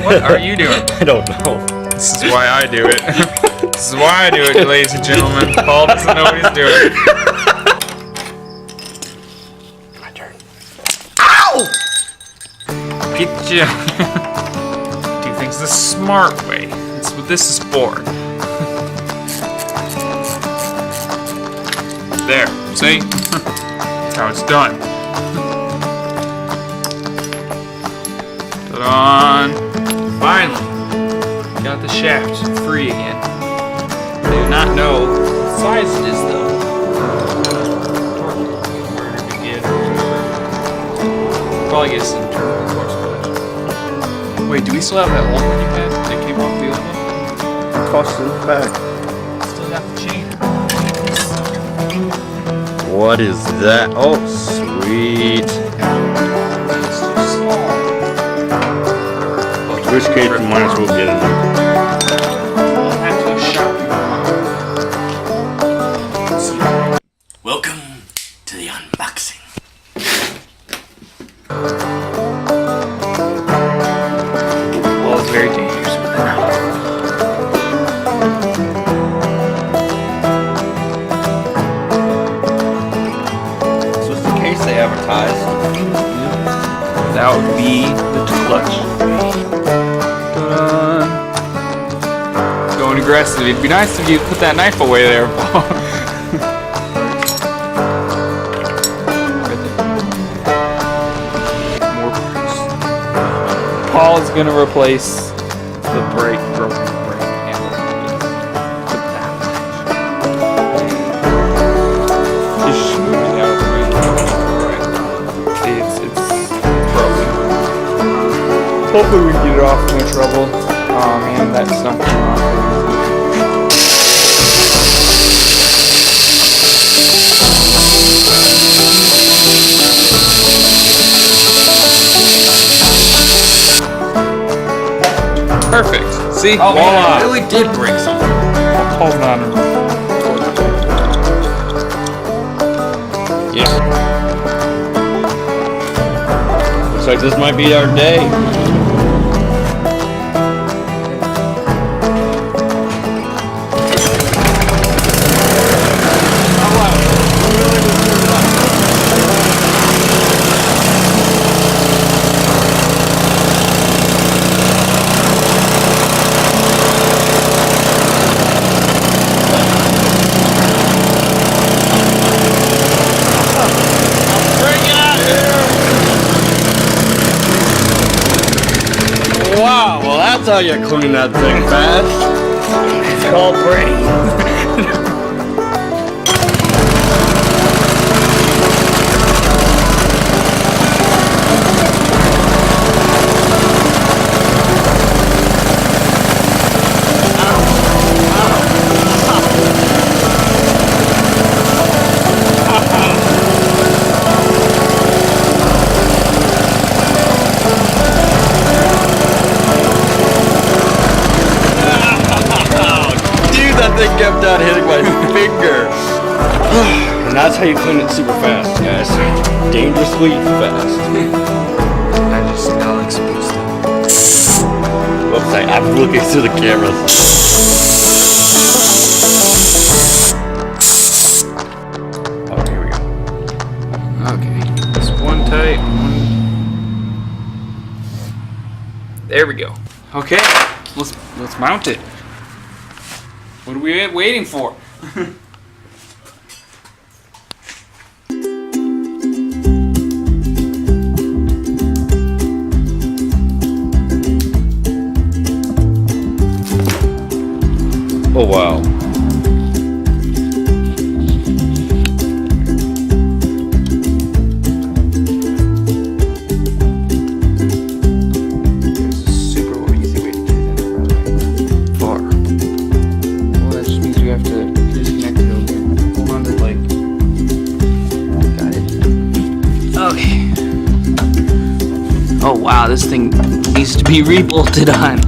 What are you doing? I don't know. This is why I do it. This is why I do it, ladies and gentlemen. Paul doesn't know what he's doing. My turn. Ow! Get you. Do things the smart way. That's what this is for. There. See? That's how it's done. Put on. Finally. Got the shaft free again. I do not know what size it is though. Probably get some turbo horsepower. Wait, do we still have that old one you had that came off the old one? Toss it back. Still got the chain. What is that? Oh, sweet. It's too small. In which case, you might as well get it. I'll have to go shopping. Welcome to the unboxing. Well, it's very dangerous with that. So it's the case they advertised. That would be the clutch. Ta-da. Going aggressive. It'd be nice if you put that knife away there, Paul. More parts. Paul is going to replace the broken brake handle. With that. Just smooth it out of the way. It's broken. Hopefully we can get it off no trouble. Oh man, that's not coming off. Perfect. See? Oh, Voila. man, I really did break something. Paul's not on. Yeah. Looks like this might be our day. Wow, well that's how you clean that thing fast. It's called Brady. That thing kept on hitting my finger. And that's how you clean it super fast, guys. Dangerously fast. I just got exposed. Whoops, I'm looking through the cameras. Oh, here we go. Okay, it's one tight, one. There we go. Okay, let's mount it. What are we waiting for? Oh wow. Oh wow, this thing needs to be rebolted on.